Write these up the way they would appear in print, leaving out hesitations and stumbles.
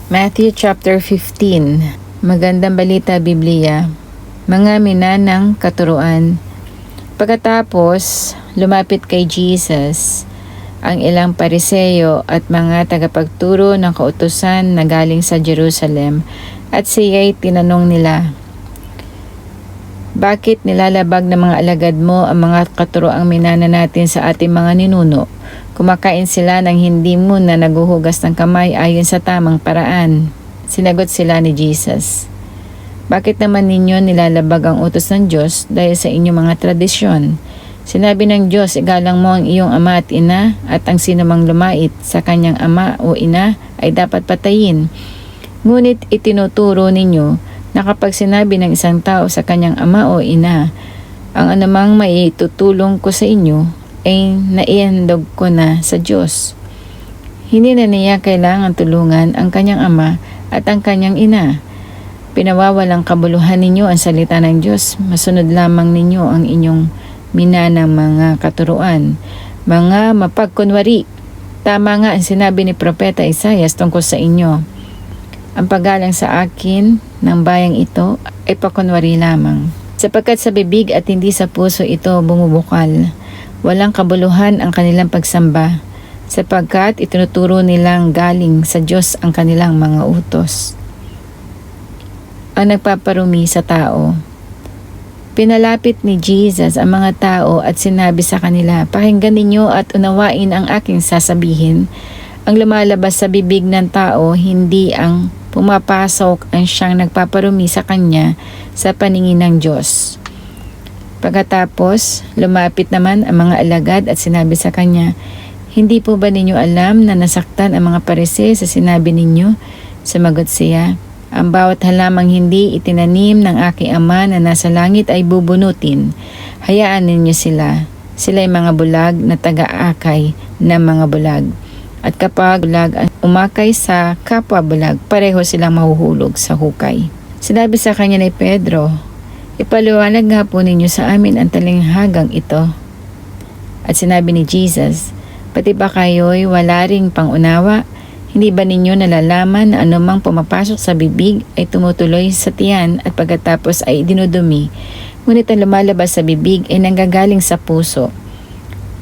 Matthew chapter 15. Magandang balita Biblia. Mga minanang katuruan. Pagkatapos, lumapit kay Jesus ang ilang Pariseo at mga tagapagturo ng kautusan na galing sa Jerusalem at siya'y tinanong nila, "Bakit nilalabag ng mga alagad mo ang mga katuroang minana natin sa ating mga ninuno? Kumakain sila ng hindi muna naguhugas ng kamay ayon sa tamang paraan." Sinagot sila ni Jesus, "Bakit naman ninyo nilalabag ang utos ng Diyos dahil sa inyong mga tradisyon? Sinabi ng Diyos, igalang mo ang iyong ama at ina, at ang sinumang lumait sa kanyang ama o ina ay dapat patayin. Ngunit itinuturo ninyo na kapag sinabi ng isang tao sa kanyang ama o ina, ang anumang maitutulong ko sa inyo, ay naihandog ko na sa Diyos. Hindi na niya kailangan tulungan ang kanyang ama at ang kanyang ina. Pinawawalang kabuluhan ninyo ang salita ng Diyos. Masunod lamang ninyo ang inyong minanang mga katuruan. Mga mapagkunwari, tama nga ang sinabi ni Propeta Isaias tungkol sa inyo. Ang paggalang sa akin ng bayang ito ay pakunwari lamang. Sapagkat sa bibig at hindi sa puso ito bumubukal. Walang kabuluhan ang kanilang pagsamba, sapagkat itinuturo nilang galing sa Diyos ang kanilang mga utos. Ang nagpaparumi sa tao. Pinalapit ni Jesus ang mga tao at sinabi sa kanila, "Pakinggan ninyo at unawain ang aking sasabihin. Ang lumalabas sa bibig ng tao, hindi ang pumapasok ang siyang nagpaparumi sa kanya sa paningin ng Diyos." Pagkatapos, lumapit naman ang mga alagad at sinabi sa kanya, "Hindi po ba ninyo alam na nasaktan ang mga Pariseo sa sinabi ninyo?" Sumagot siya, "Ang bawat halamang hindi itinanim ng aking ama na nasa langit ay bubunutin. Hayaan ninyo sila. Sila'y mga bulag na taga-akay ng mga bulag. At kapag bulag ang umakay sa kapwa bulag, pareho silang mahuhulog sa hukay." Sinabi sa kanya ni Pedro, "Ipaliwanag nga po ninyo sa amin ang talinghagang ito." At sinabi ni Jesus, "Pati ba kayo'y wala ring pangunawa? Hindi ba ninyo nalalaman na anumang pumapasok sa bibig ay tumutuloy sa tiyan at pagkatapos ay dinudumi? Ngunit ang lumalabas sa bibig ay nanggagaling sa puso.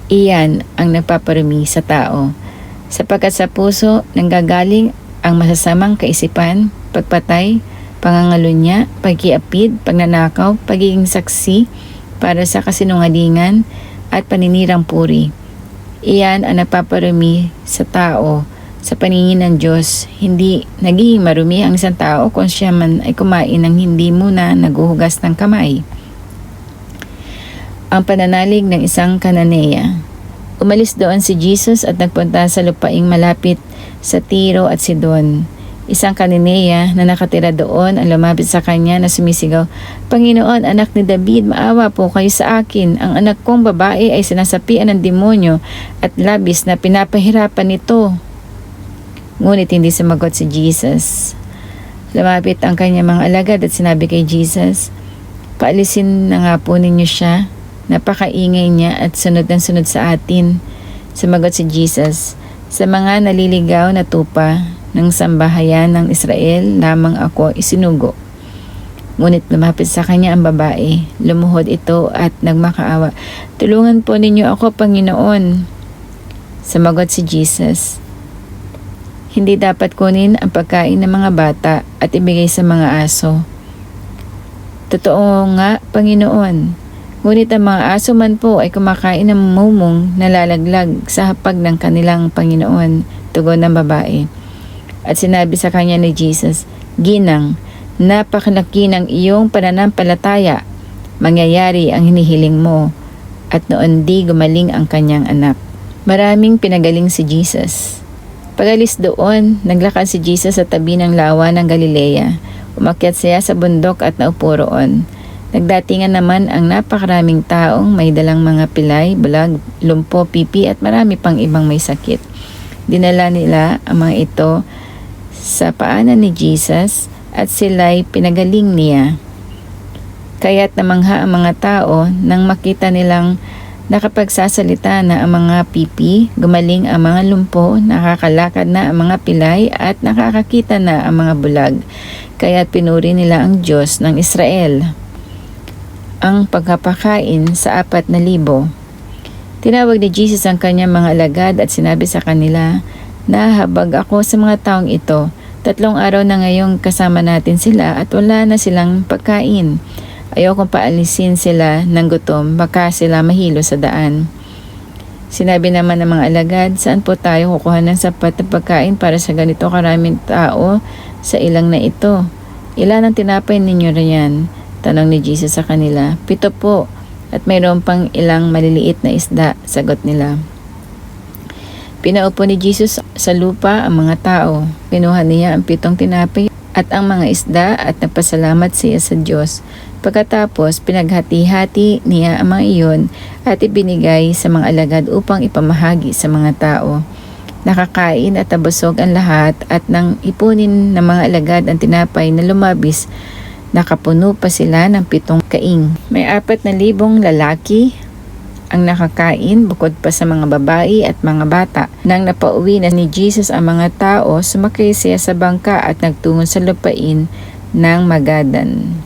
Iyan ang nagpaparumi sa tao. Sapagkat sa puso nanggagaling ang masasamang kaisipan, pagpatay, pangangalunya, pagkiapid, pagnanakaw, pagiging saksi para sa kasinungalingan at paninirang puri. Iyan ang nagpaparumi sa tao sa paningin ng Diyos. Hindi nagiging marumi ang isang tao kung siya man ay kumain ng hindi muna naguhugas ng kamay." Ang pananalig ng isang Kananea. Umalis doon si Jesus at nagpunta sa lupaing malapit sa Tiro at Sidon. Isang Kananea na nakatira doon ang lumapit sa kanya na sumisigaw, "Panginoon, anak ni David, maawa po kayo sa akin. Ang anak kong babae ay sinasapian ng demonyo at labis na pinapahirapan nito." Ngunit hindi sumagot si Jesus. Lumapit ang kanyang mga alagad at sinabi kay Jesus, "Paalisin na nga po ninyo siya. Napakaingay niya at sunod ng sunod sa atin." Sumagot si Jesus, "Sa mga naliligaw na tupa ng sambahayan ng Israel lamang ako isinugo." Ngunit lumapit sa kanya ang babae. Lumuhod ito at nagmakaawa, "Tulungan po ninyo ako, Panginoon." Sumagot si Jesus, "Hindi dapat kunin ang pagkain ng mga bata at ibigay sa mga aso." "Totoo nga, Panginoon. Ngunit ang mga aso man po ay kumakain ng mumong nalalaglag sa hapag ng kanilang Panginoon." Tugon ng babae. At sinabi sa kanya ni Jesus, "Ginang, napakalaki ng iyong pananampalataya. Mangyayari ang hinihiling mo." At noon di gumaling ang kanyang anak. Maraming pinagaling si Jesus. Pag-alis doon, naglakad si Jesus sa tabi ng lawa ng Galilea. Umakyat siya sa bundok at naupo roon. Nagdatingan naman ang napakaraming taong may dalang mga pilay, bulag, lumpo, pipi at marami pang ibang may sakit. Dinala nila ang mga ito sa paanan ni Jesus at sila'y pinagaling niya. Kaya't namangha ang mga tao nang makita nilang Nakapagsasalita na ang mga pipi, gumaling ang mga lumpo, nakakalakad na ang mga pilay at nakakakita na ang mga bulag. Kaya't pinuri nila ang Diyos ng Israel. Ang pagpapakain sa 4,000. Tinawag ni Jesus ang kanyang mga alagad at sinabi sa kanila, "Nahabag ako sa mga taong ito. 3 araw na ngayong kasama natin sila at wala na silang pagkain. Ayokong paalisin sila ng gutom, baka sila mahilo sa daan." Sinabi naman ng mga alagad, "Saan po tayo kukuha ng sapat na pagkain para sa ganito karaming tao sa ilang na ito? Ilan ang tinapay ninyo riyan?" Tanong ni Jesus sa kanila. "7 po, at mayroon pang ilang maliliit na isda," sagot nila. Pinaupo ni Jesus sa lupa ang mga tao. Kinuha niya ang 7 tinapay at ang mga isda at nagpasalamat siya sa Diyos. Pagkatapos, pinaghati-hati niya ang mga iyon at ibinigay sa mga alagad upang ipamahagi sa mga tao. Nakakain at nabusog ang lahat at nang ipunin ng mga alagad ang tinapay na lumabis, nakapuno pa sila ng 7 kaing. May 4,000 lalaki ang nakakain bukod pa sa mga babae at mga bata. Nang napauwi na ni Jesus ang mga tao, sumakay siya sa bangka at nagtungo sa lupain ng Magadan.